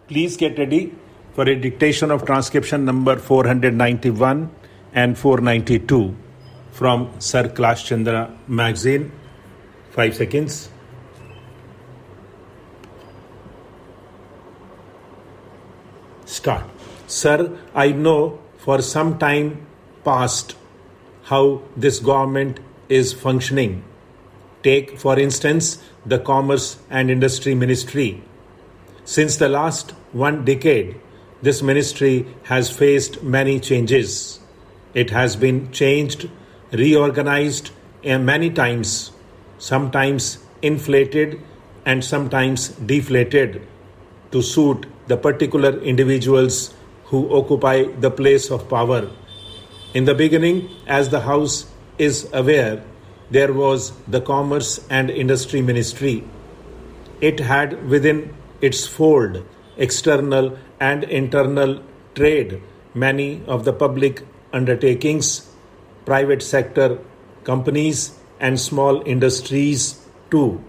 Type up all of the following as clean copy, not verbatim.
Please get ready for a dictation of transcription number 491 and 492 from Sir Clash Chandra magazine. 5 seconds. Start. Sir, I know for some time past how this government is functioning. Take, for instance, the Commerce and Industry Ministry. Since the last 1 decade, this ministry has faced many changes. It has been changed, reorganized many times, sometimes inflated and sometimes deflated to suit the particular individuals who occupy the place of power. In the beginning, as the House is aware, there was the Commerce and Industry Ministry. It had within its fold external and internal trade, many of the public undertakings, private sector companies and small industries too.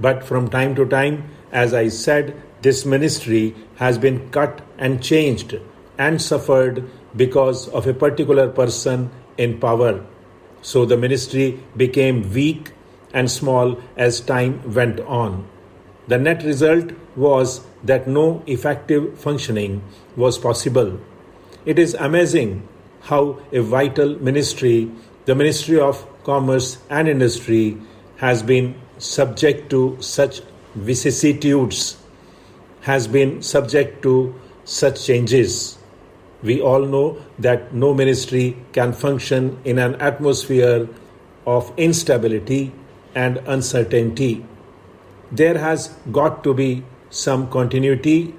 But from time to time, as I said, this ministry has been cut and changed and suffered because of a particular person in power. So the ministry became weak and small as time went on. The net result was that no effective functioning was possible. It is amazing how a vital ministry, the Ministry of Commerce and Industry, has been subject to such vicissitudes, has been subject to such changes. We all know that no ministry can function in an atmosphere of instability and uncertainty. There has got to be some continuity,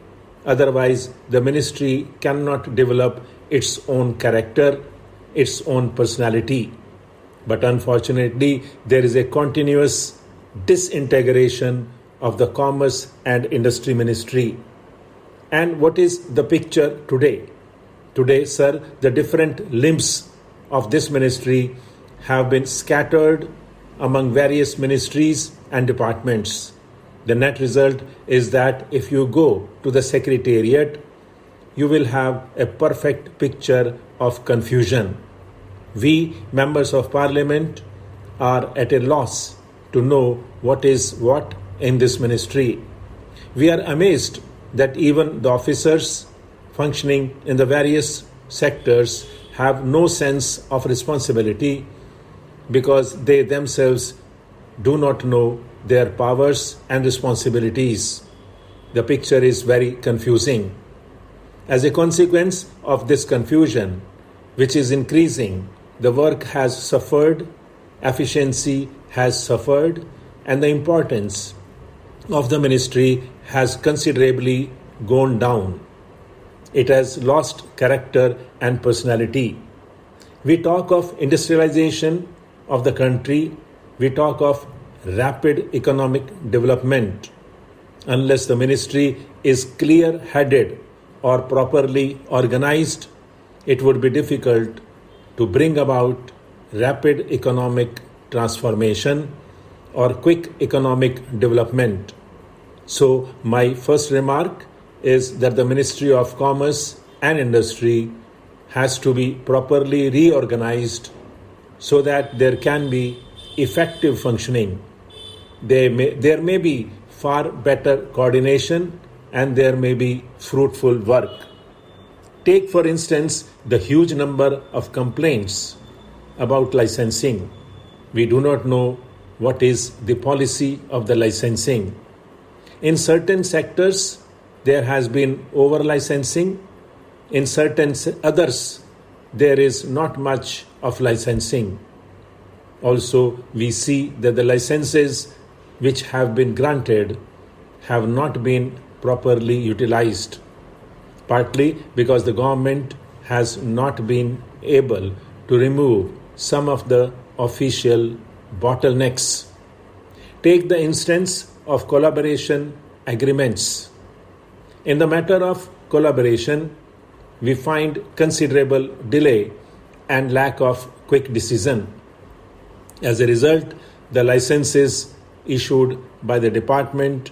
otherwise the ministry cannot develop its own character, its own personality. But unfortunately, there is a continuous disintegration of the Commerce and Industry Ministry. And what is the picture today? Today, sir, the different limbs of this ministry have been scattered among various ministries and departments. The net result is that if you go to the Secretariat, you will have a perfect picture of confusion. We, members of Parliament, are at a loss to know what is what in this ministry. We are amazed that even the officers functioning in the various sectors have no sense of responsibility because they themselves do not know their powers and responsibilities. The picture is very confusing. As a consequence of this confusion, which is increasing, the work has suffered, efficiency has suffered, and the importance of the ministry has considerably gone down. It has lost character and personality. We talk of industrialization of the country, we talk of rapid economic development. Unless the ministry is clear-headed or properly organized, it would be difficult to bring about rapid economic transformation or quick economic development. So my first remark is that the Ministry of Commerce and Industry has to be properly reorganized so that there can be effective functioning. There may be far better coordination and there may be fruitful work. Take, for instance, the huge number of complaints about licensing. We do not know what is the policy of the licensing. In certain sectors, there has been over-licensing. In certain others, there is not much of licensing. Also, we see that the licenses which have been granted have not been properly utilized, partly because the government has not been able to remove some of the official bottlenecks. Take the instance of collaboration agreements. In the matter of collaboration, we find considerable delay and lack of quick decision. As a result, the licenses issued by the department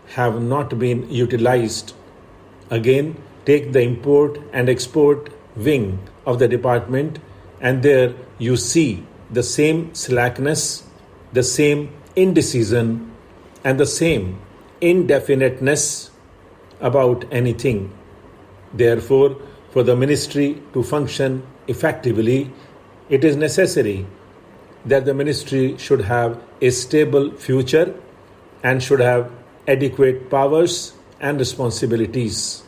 have not been utilized. Again, take the import and export wing of the department, and there you see the same slackness, the same indecision, and the same indefiniteness about anything. Therefore, for the ministry to function effectively, it is necessary that the ministry should have a stable future and should have adequate powers and responsibilities.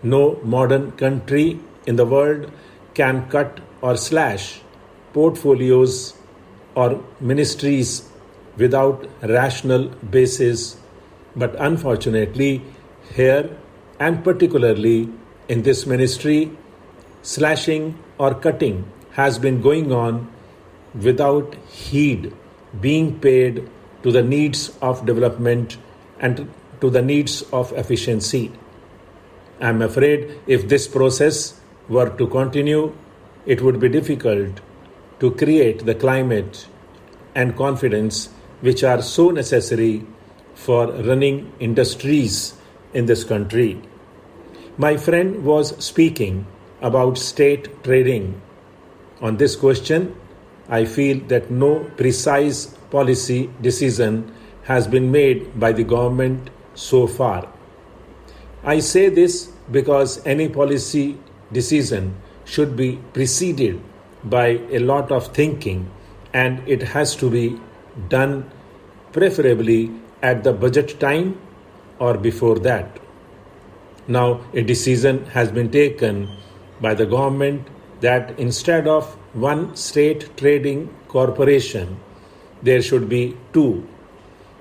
No modern country in the world can cut or slash portfolios or ministries without rational basis, but unfortunately, here and particularly in this ministry, slashing or cutting has been going on without heed being paid to the needs of development and to the needs of efficiency. I am afraid if this process were to continue, it would be difficult to create the climate and confidence which are so necessary for running industries in this country. My friend was speaking about state trading. On this question, I feel that no precise policy decision has been made by the government so far. I say this because any policy decision should be preceded by a lot of thinking, and it has to be done preferably at the budget time or before that. Now, a decision has been taken by the government that instead of one state trading corporation, there should be two.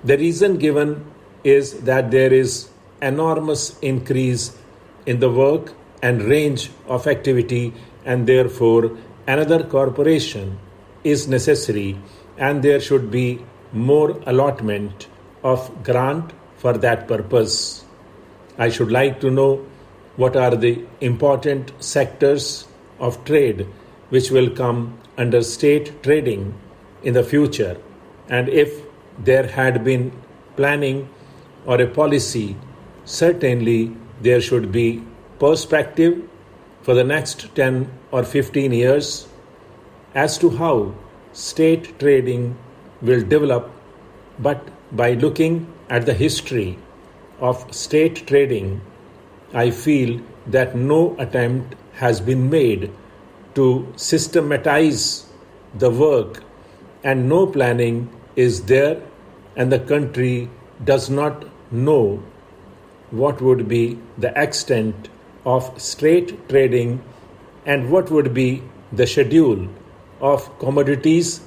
The reason given is that there is enormous increase in the work and range of activity, and therefore another corporation is necessary, and there should be more allotment of grant for that purpose. I should like to know what are the important sectors of trade which will come under state trading in the future, and if there had been planning or a policy, certainly there should be perspective for the next 10 or 15 years as to how state trading will develop. But by looking at the history of state trading, I feel that no attempt has been made to systematize the work, and no planning is there, and the country does not know what would be the extent of state trading and what would be the schedule of commodities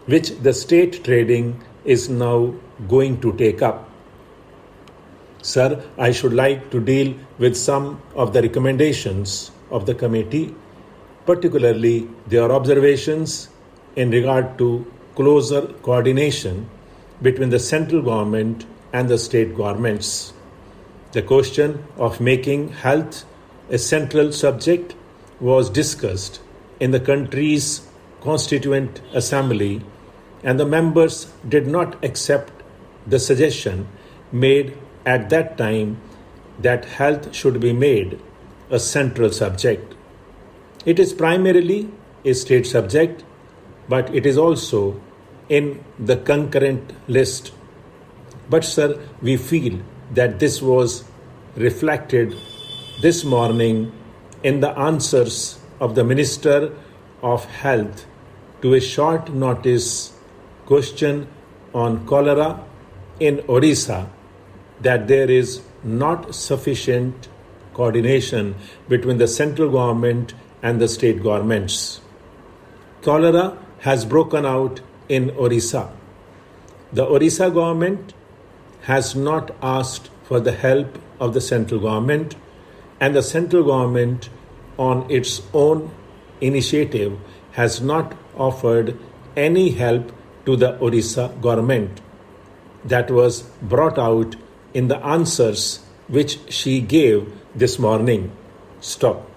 which the state trading is now going to take up. Sir, I should like to deal with some of the recommendations of the committee, particularly their observations in regard to closer coordination between the central government and the state governments. The question of making health a central subject was discussed in the country's Constituent Assembly, and the members did not accept the suggestion made at that time that health should be made a central subject. It is primarily a state subject, but it is also in the concurrent list. But sir, we feel that this was reflected this morning in the answers of the Minister of Health to a short notice question on cholera in Orissa, that there is not sufficient coordination between the central government and the state governments. Cholera has broken out in Orissa. The Orissa government has not asked for the help of the central government, and the central government on its own initiative has not offered any help to the Orissa government. That was brought out in the answers which she gave this morning. Stop.